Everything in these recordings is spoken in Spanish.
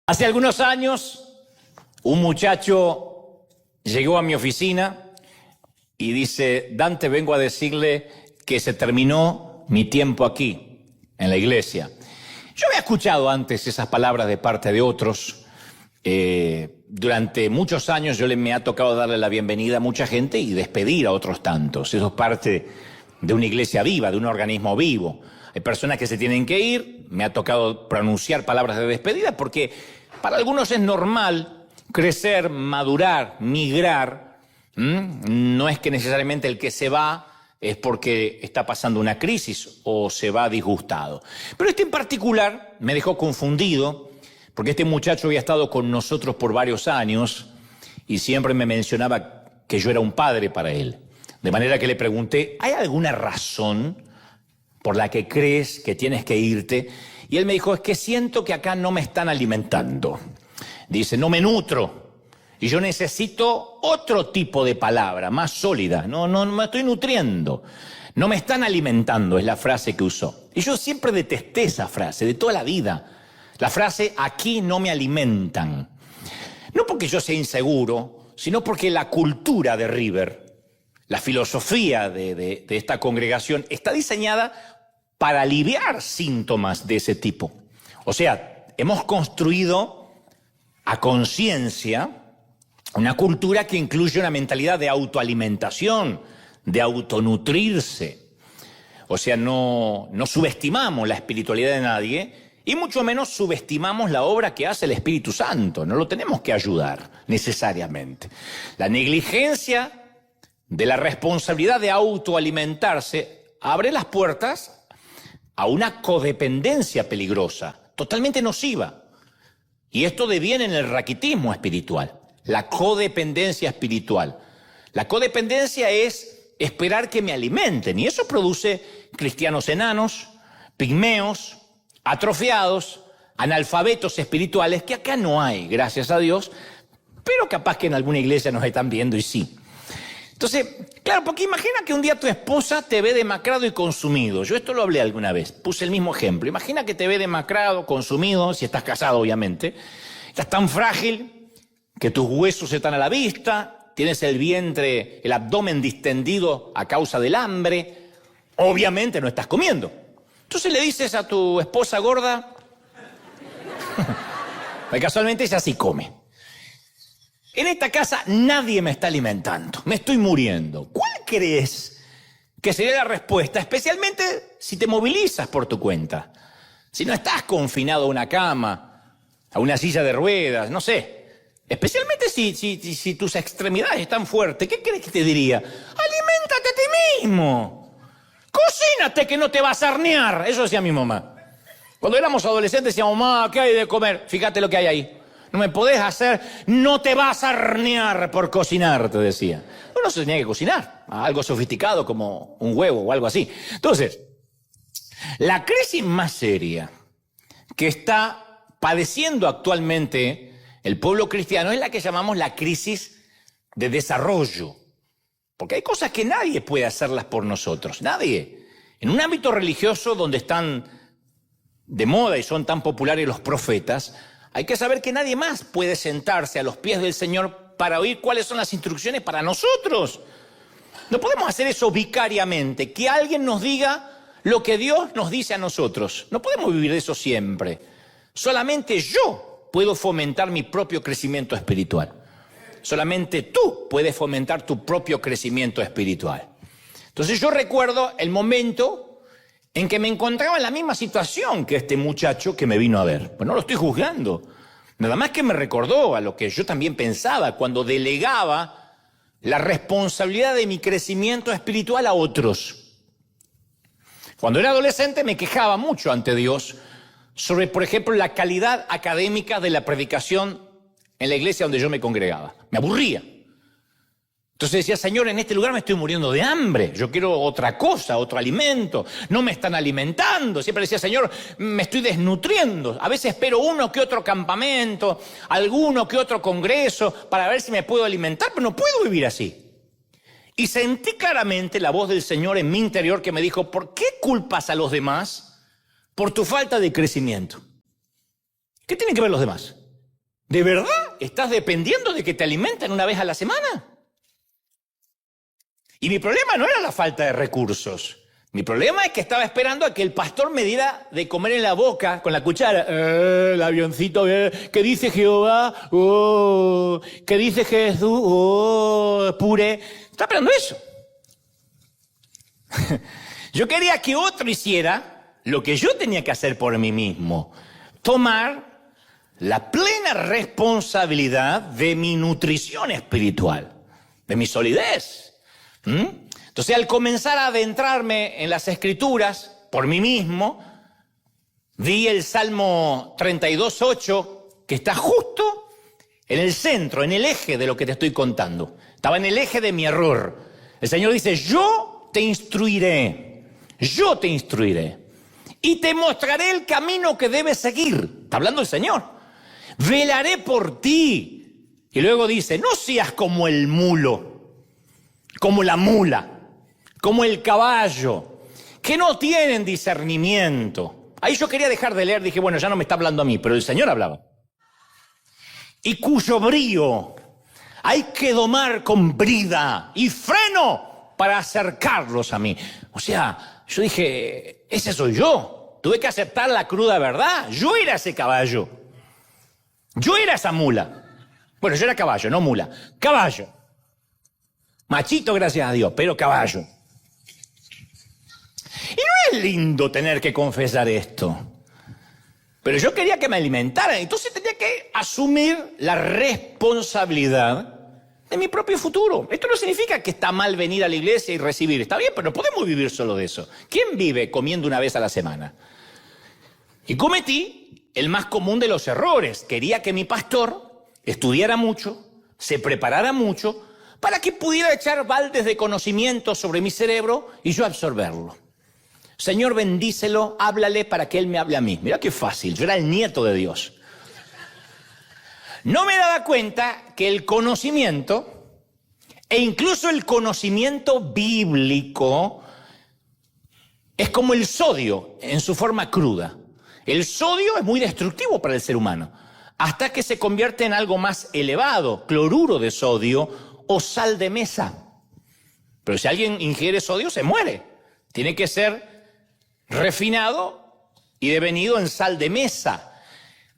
Hace algunos años, un muchacho llegó a mi oficina y dice: Dante, vengo a decirle que se terminó mi tiempo aquí, en la iglesia. Yo había escuchado antes esas palabras de parte de otros. Durante muchos años me ha tocado darle la bienvenida a mucha gente y despedir a otros tantos. Eso es parte de una iglesia viva, de un organismo vivo. Hay personas que se tienen que ir, me ha tocado pronunciar palabras de despedida porque para algunos es normal crecer, madurar, migrar. No es que necesariamente el que se va es porque está pasando una crisis o se va disgustado. Pero este en particular me dejó confundido porque este muchacho había estado con nosotros por varios años y siempre me mencionaba que yo era un padre para él. De manera que le pregunté: ¿hay alguna razón por la que crees que tienes que irte? Y él me dijo: es que siento que acá no me están alimentando. Dice: no me nutro. Y yo necesito otro tipo de palabra, más sólida. No me estoy nutriendo. No me están alimentando, es la frase que usó. Y yo siempre detesté esa frase, de toda la vida. La frase: aquí no me alimentan. No porque yo sea inseguro, sino porque la cultura de River, la filosofía de esta congregación, está diseñada para aliviar síntomas de ese tipo. O sea, hemos construido a conciencia una cultura que incluye una mentalidad de autoalimentación, de autonutrirse. O sea, no subestimamos la espiritualidad de nadie y mucho menos subestimamos la obra que hace el Espíritu Santo. No lo tenemos que ayudar necesariamente. La negligencia de la responsabilidad de autoalimentarse abre las puertas a una codependencia peligrosa, totalmente nociva. Y esto deviene en el raquitismo espiritual, la codependencia espiritual. La codependencia es esperar que me alimenten, y eso produce cristianos enanos, pigmeos, atrofiados, analfabetos espirituales, que acá no hay, gracias a Dios, pero capaz que en alguna iglesia nos están viendo y sí. Entonces, claro, porque imagina que un día tu esposa te ve demacrado y consumido. Yo esto lo hablé alguna vez, puse el mismo ejemplo. Imagina que te ve demacrado, consumido, si estás casado obviamente. Estás tan frágil que tus huesos están a la vista, tienes el vientre, el abdomen distendido a causa del hambre. Obviamente no estás comiendo. Entonces le dices a tu esposa gorda, que casualmente ella sí come: en esta casa nadie me está alimentando, me estoy muriendo. ¿Cuál crees que sería la respuesta? Especialmente si te movilizas por tu cuenta. Si no estás confinado a una cama, a una silla de ruedas, no sé. Especialmente si tus extremidades están fuertes, ¿qué crees que te diría? Aliméntate a ti mismo. Cocínate que no te vas a herniar. Eso decía mi mamá. Cuando éramos adolescentes decíamos: mamá, ¿qué hay de comer? Fíjate lo que hay ahí. No me podés hacer, no te vas a herniar por cocinar, te decía. Uno se tenía que cocinar, algo sofisticado como un huevo o algo así. Entonces, la crisis más seria que está padeciendo actualmente el pueblo cristiano es la que llamamos la crisis de desarrollo. Porque hay cosas que nadie puede hacerlas por nosotros, nadie. En un ámbito religioso donde están de moda y son tan populares los profetas, hay que saber que nadie más puede sentarse a los pies del Señor para oír cuáles son las instrucciones para nosotros. No podemos hacer eso vicariamente, que alguien nos diga lo que Dios nos dice a nosotros. No podemos vivir de eso siempre. Solamente yo puedo fomentar mi propio crecimiento espiritual. Solamente tú puedes fomentar tu propio crecimiento espiritual. Entonces yo recuerdo el momento en que me encontraba en la misma situación que este muchacho que me vino a ver. Pues no lo estoy juzgando. Nada más que me recordó a lo que yo también pensaba cuando delegaba la responsabilidad de mi crecimiento espiritual a otros. Cuando era adolescente me quejaba mucho ante Dios sobre, por ejemplo, la calidad académica de la predicación en la iglesia donde yo me congregaba. Me aburría. Entonces decía: Señor, en este lugar me estoy muriendo de hambre, yo quiero otra cosa, otro alimento, no me están alimentando. Siempre decía: Señor, me estoy desnutriendo. A veces espero uno que otro campamento, alguno que otro congreso para ver si me puedo alimentar, pero no puedo vivir así. Y sentí claramente la voz del Señor en mi interior que me dijo: ¿por qué culpas a los demás por tu falta de crecimiento? ¿Qué tienen que ver los demás? ¿De verdad estás dependiendo de que te alimenten una vez a la semana? Y mi problema no era la falta de recursos. Mi problema es que estaba esperando a que el pastor me diera de comer en la boca con la cuchara. El avioncito, ¿qué dice Jehová? Oh, ¿qué dice Jesús? Oh, pure. Estaba esperando eso. Yo quería que otro hiciera lo que yo tenía que hacer por mí mismo. Tomar la plena responsabilidad de mi nutrición espiritual, de mi solidez. Entonces, al comenzar a adentrarme en las Escrituras por mí mismo, vi el Salmo 32:8, que está justo en el centro, en el eje de lo que te estoy contando. Estaba en el eje de mi error. El Señor dice, yo te instruiré, y te mostraré el camino que debes seguir. Está hablando el Señor. Velaré por ti. Y luego dice, no seas como el mulo, como la mula, como el caballo, que no tienen discernimiento. Ahí yo quería dejar de leer, dije, bueno, ya no me está hablando a mí, pero el Señor hablaba. Y cuyo brío hay que domar con brida y freno para acercarlos a mí. O sea, yo dije, ese soy yo. Tuve que aceptar la cruda verdad. Yo era ese caballo. Yo era esa mula. Bueno, yo era caballo, no mula. Caballo. Machito, gracias a Dios, pero caballo. Y no es lindo tener que confesar esto. Pero yo quería que me alimentaran. Entonces tenía que asumir la responsabilidad de mi propio futuro. Esto no significa que está mal venir a la iglesia y recibir. Está bien, pero no podemos vivir solo de eso. ¿Quién vive comiendo una vez a la semana? Y cometí el más común de los errores. Quería que mi pastor estudiara mucho, se preparara mucho, para que pudiera echar baldes de conocimiento sobre mi cerebro y yo absorberlo. Señor, bendícelo, háblale para que él me hable a mí. Mira qué fácil, yo era el nieto de Dios. No me daba cuenta que el conocimiento, e incluso el conocimiento bíblico, es como el sodio en su forma cruda. El sodio es muy destructivo para el ser humano, hasta que se convierte en algo más elevado, cloruro de sodio o sal de mesa. Pero si alguien ingiere sodio, se muere. Tiene que ser refinado y devenido en sal de mesa.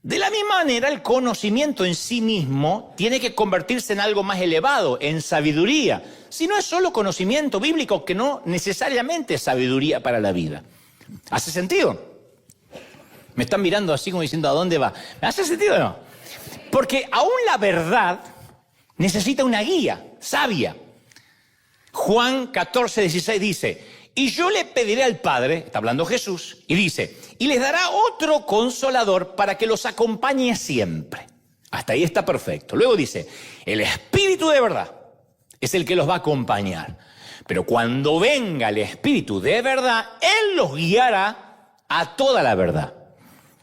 De la misma manera, el conocimiento en sí mismo tiene que convertirse en algo más elevado, en sabiduría. Si no es solo conocimiento bíblico, que no necesariamente es sabiduría para la vida. ¿Hace sentido? Me están mirando así como diciendo, ¿a dónde va? ¿Me hace sentido o no? Porque aún la verdad necesita una guía sabia. Juan 14:16 dice, y yo le pediré al Padre, está hablando Jesús, y dice, y les dará otro consolador para que los acompañe siempre. Hasta ahí está perfecto. Luego dice, el Espíritu de verdad es el que los va a acompañar. Pero cuando venga el Espíritu de verdad, Él los guiará a toda la verdad.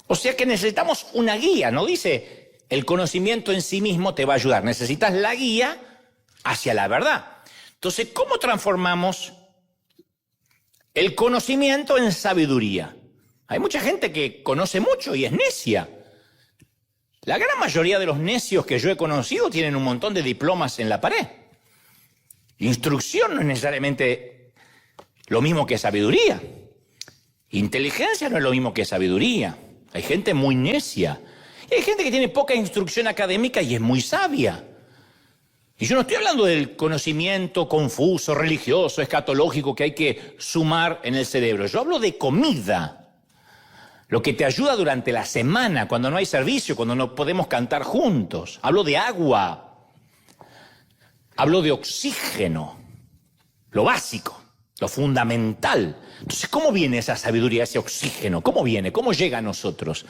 O sea que necesitamos una guía, no dice el conocimiento en sí mismo te va a ayudar, necesitas la guía hacia la verdad. Entonces, ¿cómo transformamos el conocimiento en sabiduría? Hay mucha gente que conoce mucho y es necia. La gran mayoría de los necios que yo he conocido tienen un montón de diplomas en la pared. Instrucción no es necesariamente lo mismo que sabiduría. Inteligencia no es lo mismo que sabiduría. Hay gente muy necia. Y hay gente que tiene poca instrucción académica y es muy sabia. Y yo no estoy hablando del conocimiento confuso, religioso, escatológico que hay que sumar en el cerebro. Yo hablo de comida. Lo que te ayuda durante la semana, cuando no hay servicio, cuando no podemos cantar juntos. Hablo de agua. Hablo de oxígeno. Lo básico, lo fundamental. Entonces, ¿cómo viene esa sabiduría, ese oxígeno? ¿Cómo viene? ¿Cómo llega a nosotros?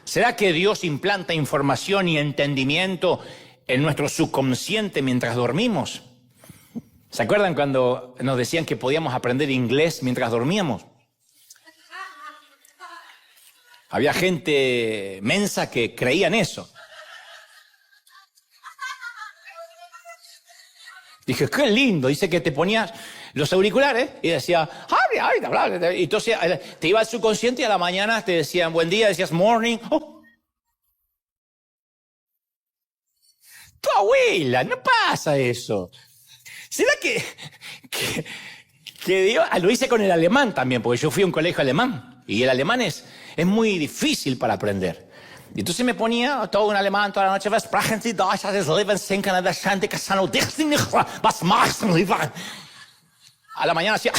¿Será que Dios implanta información y entendimiento en nuestro subconsciente mientras dormimos? ¿Se acuerdan cuando nos decían que podíamos aprender inglés mientras dormíamos? Había gente mensa que creía en eso. Dije, qué lindo. Dice que te ponías los auriculares y decía, y entonces te iba al subconsciente y a la mañana te decían buen día, decías morning. Oh. Tu abuela, no pasa eso. ¿Será que Dios... lo hice con el alemán también, porque yo fui a un colegio alemán. Y el alemán es muy difícil para aprender. Y entonces me ponía todo en alemán toda la noche. Was sprechen Sie Deutsch? Das Leben sinken an der Schande, was machen Sie? A la mañana hacía,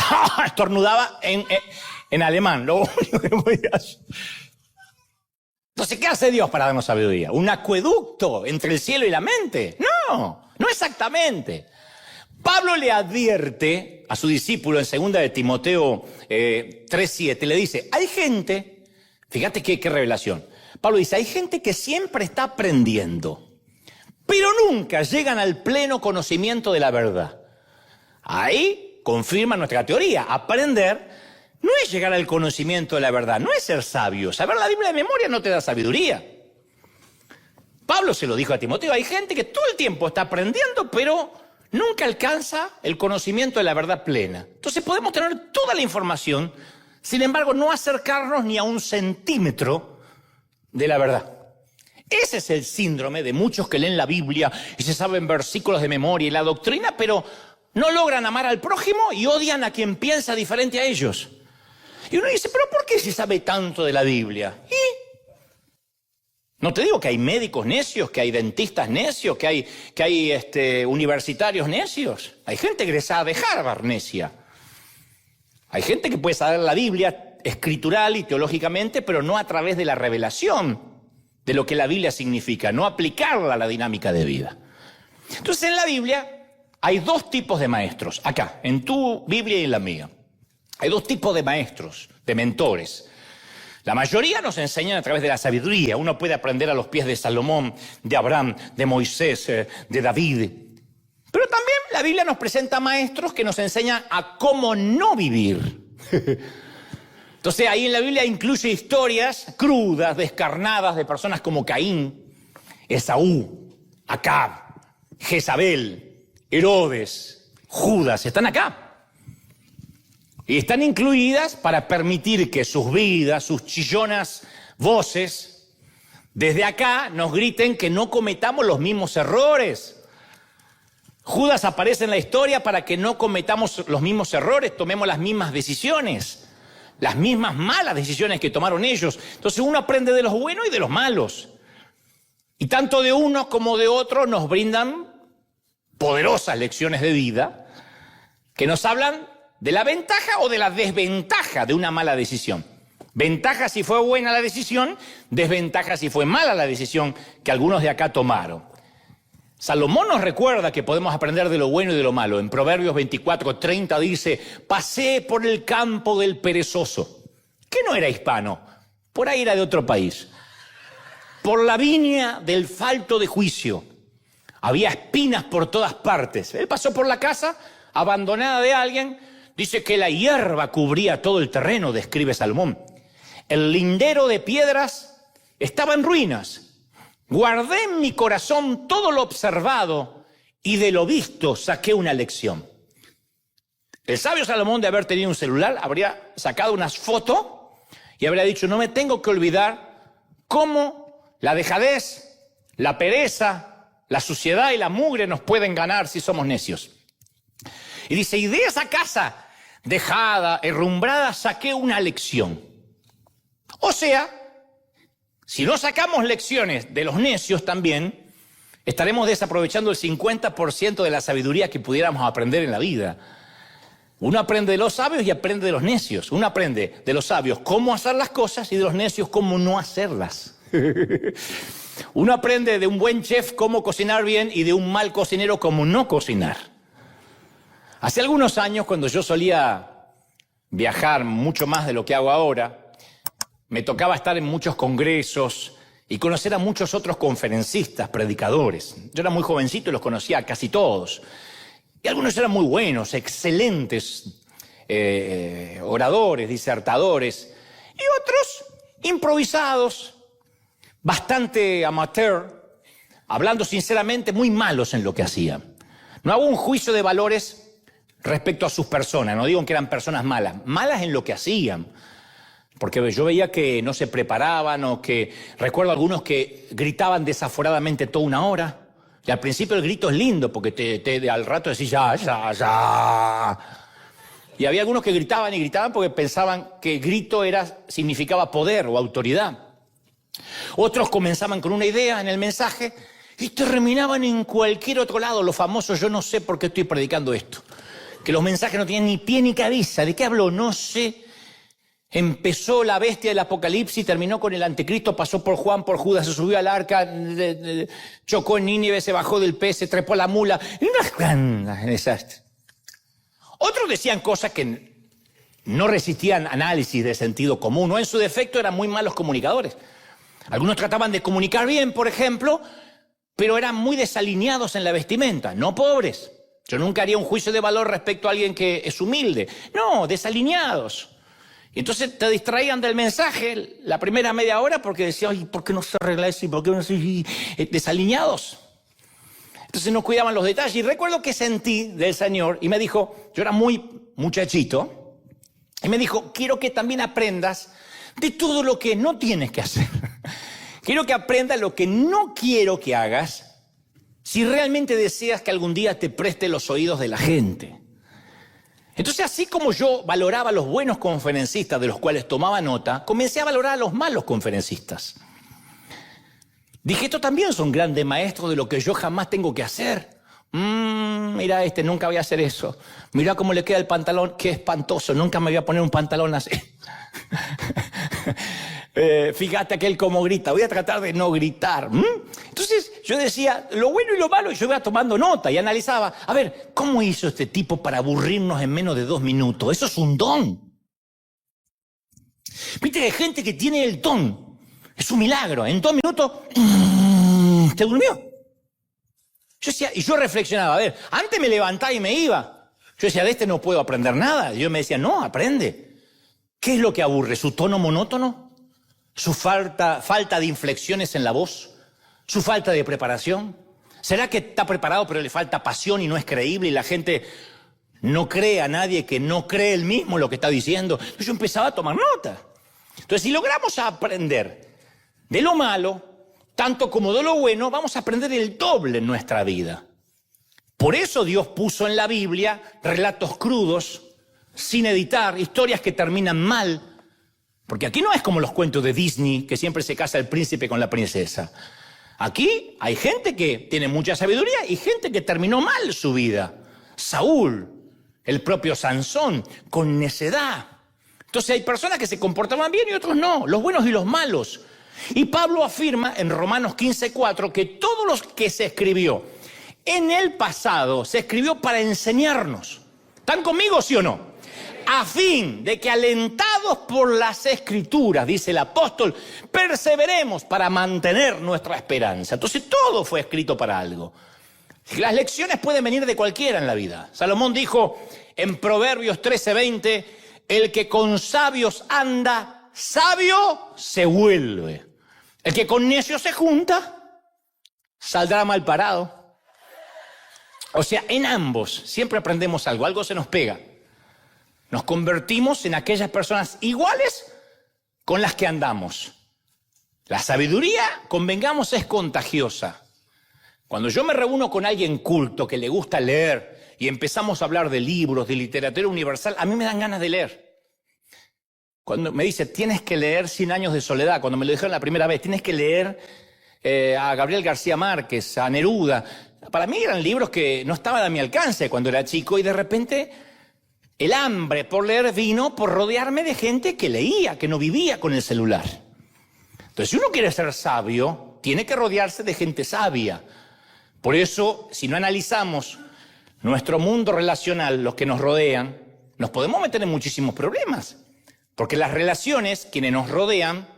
estornudaba en alemán. Lo único que podía hacer. Entonces, ¿qué hace Dios para darnos sabiduría? ¿Un acueducto entre el cielo y la mente? No exactamente. Pablo le advierte a su discípulo en 2 de Timoteo 3:7, le dice, hay gente, fíjate qué revelación. Pablo dice, hay gente que siempre está aprendiendo, pero nunca llegan al pleno conocimiento de la verdad. Ahí confirma nuestra teoría. Aprender no es llegar al conocimiento de la verdad, no es ser sabio. Saber la Biblia de memoria no te da sabiduría. Pablo se lo dijo a Timoteo, hay gente que todo el tiempo está aprendiendo, pero nunca alcanza el conocimiento de la verdad plena. Entonces podemos tener toda la información, sin embargo no acercarnos ni a un centímetro de la verdad. Ese es el síndrome de muchos que leen la Biblia y se saben versículos de memoria y la doctrina, pero no logran amar al prójimo y odian a quien piensa diferente a ellos. Y uno dice, ¿pero por qué se sabe tanto de la Biblia? ¿Y? No te digo que hay médicos necios, que hay dentistas necios, que hay universitarios necios. Hay gente egresada de Harvard necia. Hay gente que puede saber la Biblia escritural y teológicamente, pero no a través de la revelación de lo que la Biblia significa, no aplicarla a la dinámica de vida. Entonces en la Biblia hay dos tipos de maestros, acá, en tu Biblia y en la mía. Hay dos tipos de maestros, de mentores. La mayoría nos enseñan a través de la sabiduría. Uno puede aprender a los pies de Salomón, de Abraham, de Moisés, de David. Pero también la Biblia nos presenta maestros que nos enseñan a cómo no vivir. Entonces ahí en la Biblia incluye historias crudas, descarnadas de personas como Caín, Esaú, Acab, Jezabel, Herodes, Judas. Están acá. Y están incluidas para permitir que sus vidas, sus chillonas voces, desde acá nos griten que no cometamos los mismos errores. Judas aparece en la historia para que no cometamos los mismos errores, tomemos las mismas decisiones, las mismas malas decisiones que tomaron ellos. Entonces uno aprende de los buenos y de los malos. Y tanto de unos como de otros nos brindan poderosas lecciones de vida que nos hablan de la ventaja o de la desventaja de una mala decisión. Ventaja si fue buena la decisión, desventaja si fue mala la decisión que algunos de acá tomaron. Salomón nos recuerda que podemos aprender de lo bueno y de lo malo. En Proverbios 24:30 dice, pasé por el campo del perezoso, que no era hispano, por ahí era de otro país. Por la viña del falto de juicio, había espinas por todas partes. Él pasó por la casa abandonada de alguien. Dice que la hierba cubría todo el terreno, describe Salomón. El lindero de piedras estaba en ruinas. Guardé en mi corazón todo lo observado y de lo visto saqué una lección. El sabio Salomón, de haber tenido un celular, habría sacado unas fotos y habría dicho, no me tengo que olvidar cómo la dejadez, la pereza, la suciedad y la mugre nos pueden ganar si somos necios. Y dice, y de esa casa dejada, herrumbrada, saqué una lección. O sea, si no sacamos lecciones de los necios también, estaremos desaprovechando el 50% de la sabiduría que pudiéramos aprender en la vida. Uno aprende de los sabios y aprende de los necios. Uno aprende de los sabios cómo hacer las cosas y de los necios cómo no hacerlas. Uno aprende de un buen chef cómo cocinar bien y de un mal cocinero cómo no cocinar. Hace algunos años, cuando yo solía viajar mucho más de lo que hago ahora, me tocaba estar en muchos congresos y conocer a muchos otros conferencistas, predicadores. Yo era muy jovencito y los conocía a casi todos. Y algunos eran muy buenos, excelentes oradores, disertadores. Y otros improvisados, bastante amateur, hablando sinceramente muy malos en lo que hacían. No hago un juicio de valores respecto a sus personas, no digo que eran personas malas, malas en lo que hacían, porque yo veía que no se preparaban o que, recuerdo algunos que gritaban desaforadamente toda una hora, Y al principio el grito es lindo porque al rato decís ya, ya, ya. Y había algunos que gritaban y gritaban porque pensaban que grito significaba poder o autoridad. Otros comenzaban con una idea en el mensaje y terminaban en cualquier otro lado. Los famosos, yo no sé por qué estoy predicando esto. Que los mensajes no tienen ni pie ni cabeza. ¿De qué hablo? No sé. Empezó la bestia del Apocalipsis, terminó con el anticristo, pasó por Juan, por Judas, se subió al arca, chocó en Nínive, se bajó del pez, se trepó a la mula. Un desastre. Otros decían cosas que no resistían análisis de sentido común, o en su defecto eran muy malos comunicadores. Algunos trataban de comunicar bien, por ejemplo, pero eran muy desalineados en la vestimenta, no pobres. Yo nunca haría un juicio de valor respecto a alguien que es humilde. No, desalineados. Y entonces te distraían del mensaje la primera media hora porque decían, ay, ¿por qué no se arregla eso? ¿Y por qué no se... desalineados? Entonces no cuidaban los detalles. Y recuerdo que sentí del Señor y me dijo, yo era muy muchachito, y me dijo, quiero que también aprendas de todo lo que no tienes que hacer. Quiero que aprendas lo que no quiero que hagas si realmente deseas que algún día te preste los oídos de la gente. Entonces, así como yo valoraba a los buenos conferencistas de los cuales tomaba nota, comencé a valorar a los malos conferencistas. Dije, estos también son grandes maestros de lo que yo jamás tengo que hacer. Mira nunca voy a hacer eso. Mira cómo le queda el pantalón, qué espantoso, nunca me voy a poner un pantalón así. Fíjate aquel cómo grita, voy a tratar de no gritar. Entonces yo decía, lo bueno y lo malo, y yo iba tomando nota y analizaba, a ver, ¿cómo hizo este tipo para aburrirnos en menos de 2 minutos? Eso es un don. Viste que hay gente que tiene el don, es un milagro, en 2 minutos, ¿te durmió? Yo decía, y yo reflexionaba, a ver, antes me levantaba y me iba. Yo decía, de este no puedo aprender nada. Y yo me decía, no, aprende. ¿Qué es lo que aburre? ¿Su tono monótono? ¿Su falta de inflexiones en la voz? ¿Su falta de preparación? ¿Será que está preparado pero le falta pasión y no es creíble y la gente no cree a nadie que no cree él mismo lo que está diciendo? Entonces yo empezaba a tomar nota. Entonces si logramos aprender de lo malo, tanto como de lo bueno, vamos a aprender el doble en nuestra vida. Por eso Dios puso en la Biblia relatos crudos, sin editar, historias que terminan mal. Porque aquí no es como los cuentos de Disney, que siempre se casa el príncipe con la princesa. Aquí hay gente que tiene mucha sabiduría y gente que terminó mal su vida. Saúl, el propio Sansón, con necedad. Entonces hay personas que se comportaban bien y otros no, los buenos y los malos. Y Pablo afirma en Romanos 15:4 que todo lo que se escribió en el pasado se escribió para enseñarnos. ¿Están conmigo, sí o no? A fin de que alentados por las Escrituras, dice el apóstol, perseveremos para mantener nuestra esperanza. Entonces todo fue escrito para algo. Las lecciones pueden venir de cualquiera en la vida. Salomón dijo en Proverbios 13:20, el que con sabios anda, sabio se vuelve. El que con necios se junta, saldrá mal parado. O sea, en ambos siempre aprendemos algo, algo se nos pega. Nos convertimos en aquellas personas iguales con las que andamos. La sabiduría, convengamos, es contagiosa. Cuando yo me reúno con alguien culto que le gusta leer y empezamos a hablar de libros, de literatura universal, a mí me dan ganas de leer. Cuando me dice, tienes que leer 100 años de soledad, cuando me lo dijeron la primera vez, tienes que leer a Gabriel García Márquez, a Neruda. Para mí eran libros que no estaban a mi alcance cuando era chico y de repente el hambre por leer vino por rodearme de gente que leía, que no vivía con el celular. Entonces, si uno quiere ser sabio, tiene que rodearse de gente sabia. Por eso, si no analizamos nuestro mundo relacional, los que nos rodean, nos podemos meter en muchísimos problemas. Porque las relaciones, quienes nos rodean,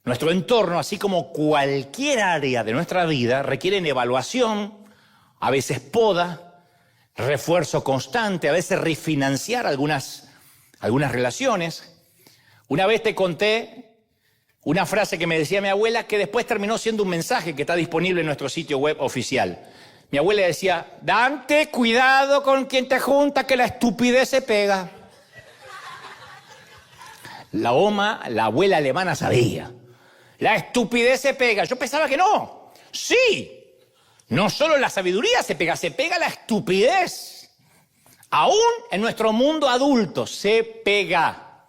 nuestro entorno, así como cualquier área de nuestra vida, requieren evaluación, a veces poda, refuerzo constante, a veces refinanciar algunas relaciones. Una vez te conté una frase que me decía mi abuela que después terminó siendo un mensaje que está disponible en nuestro sitio web oficial. Mi abuela decía, Dante, cuidado con quien te junta que la estupidez se pega. La abuela alemana sabía. La estupidez se pega. Yo pensaba que no. Sí. No solo la sabiduría se pega la estupidez. Aún en nuestro mundo adulto se pega.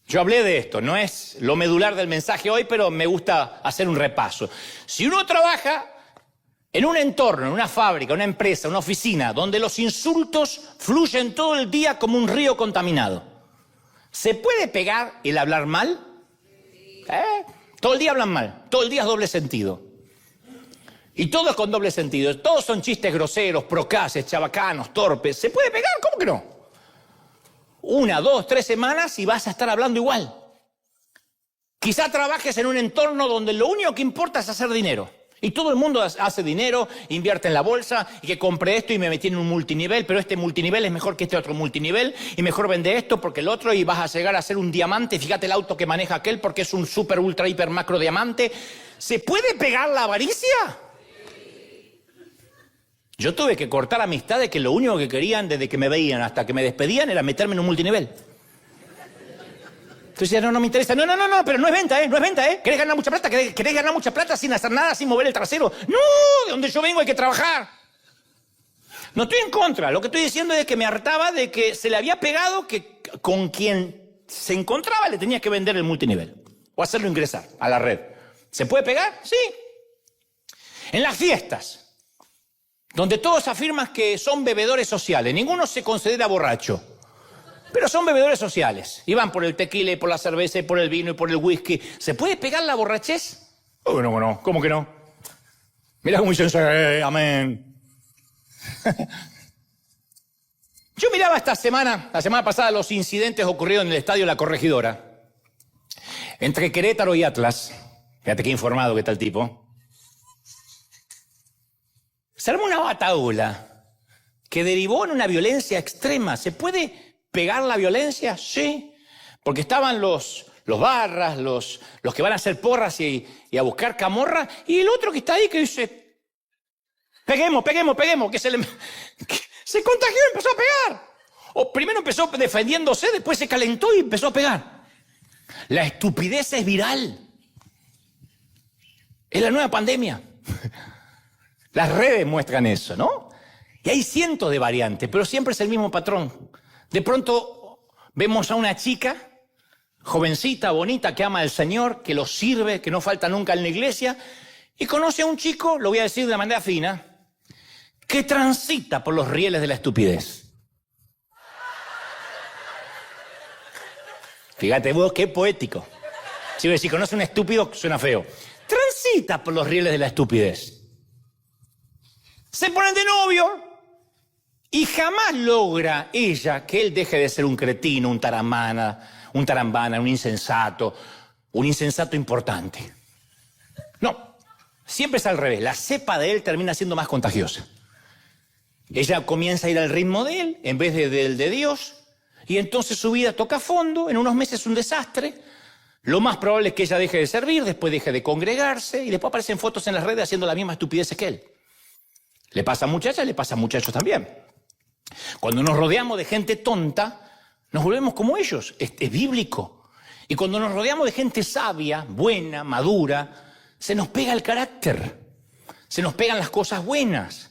Yo hablé de esto, no es lo medular del mensaje hoy, pero me gusta hacer un repaso. Si uno trabaja en un entorno, en una fábrica, una empresa, una oficina, donde los insultos fluyen todo el día como un río contaminado, ¿se puede pegar el hablar mal? Todo el día hablan mal, todo el día es doble sentido. Y todo es con doble sentido. Todos son chistes groseros, procaces, chabacanos, torpes. ¿Se puede pegar? ¿Cómo que no? 1, 2, 3 semanas y vas a estar hablando igual. Quizá trabajes en un entorno donde lo único que importa es hacer dinero. Y todo el mundo hace dinero, invierte en la bolsa, y que compré esto y me metí en un multinivel, pero este multinivel es mejor que este otro multinivel, y mejor vende esto porque el otro, y vas a llegar a ser un diamante. Fíjate el auto que maneja aquel porque es un super, ultra, hiper, macro diamante. ¿Se puede pegar la avaricia? Yo tuve que cortar amistades que lo único que querían desde que me veían hasta que me despedían era meterme en un multinivel. Entonces, no me interesa. No, pero no es venta, no es venta, ¿Querés ganar mucha plata? ¿Querés ganar mucha plata sin hacer nada, sin mover el trasero? No, de donde yo vengo hay que trabajar. No estoy en contra. Lo que estoy diciendo es que me hartaba de que se le había pegado que con quien se encontraba le tenía que vender el multinivel. O hacerlo ingresar a la red. ¿Se puede pegar? Sí. En las fiestas, donde todos afirman que son bebedores sociales, ninguno se considera borracho. Pero son bebedores sociales. Y van por el tequila, y por la cerveza, y por el vino, y por el whisky. ¿Se puede pegar la borrachez? Oh, no. ¿Cómo que no? Mirá cómo dicen, amén. Yo miraba la semana pasada, los incidentes ocurridos en el estadio La Corregidora. Entre Querétaro y Atlas. Fíjate qué informado que está el tipo. Se armó una batahola que derivó en una violencia extrema. ¿Se puede pegar la violencia? Sí, porque estaban los barras, los que van a hacer porras y a buscar camorra, y el otro que está ahí que dice, peguemos, que se contagió y empezó a pegar. O primero empezó defendiéndose, después se calentó y empezó a pegar. La estupidez es viral. Es la nueva pandemia. Las redes muestran eso, ¿no? Y hay cientos de variantes, pero siempre es el mismo patrón. De pronto vemos a una chica, jovencita, bonita, que ama al Señor, que lo sirve, que no falta nunca en la iglesia, y conoce a un chico, lo voy a decir de manera fina, que transita por los rieles de la estupidez. Fíjate vos, qué poético. Si conoce a un estúpido, suena feo. Transita por los rieles de la estupidez. Se ponen de novio. Y jamás logra ella que él deje de ser un cretino, un tarambana, un insensato importante. No, siempre es al revés. La cepa de él termina siendo más contagiosa. Ella comienza a ir al ritmo de él en vez del de Dios, y entonces su vida toca fondo, en unos meses un desastre. Lo más probable es que ella deje de servir, después deje de congregarse, y después aparecen fotos en las redes haciendo la misma estupidez que él. Le pasa a muchachas, le pasa a muchachos también. Cuando nos rodeamos de gente tonta, nos volvemos como ellos. Es bíblico. Y cuando nos rodeamos de gente sabia, buena, madura, se nos pega el carácter. Se nos pegan las cosas buenas.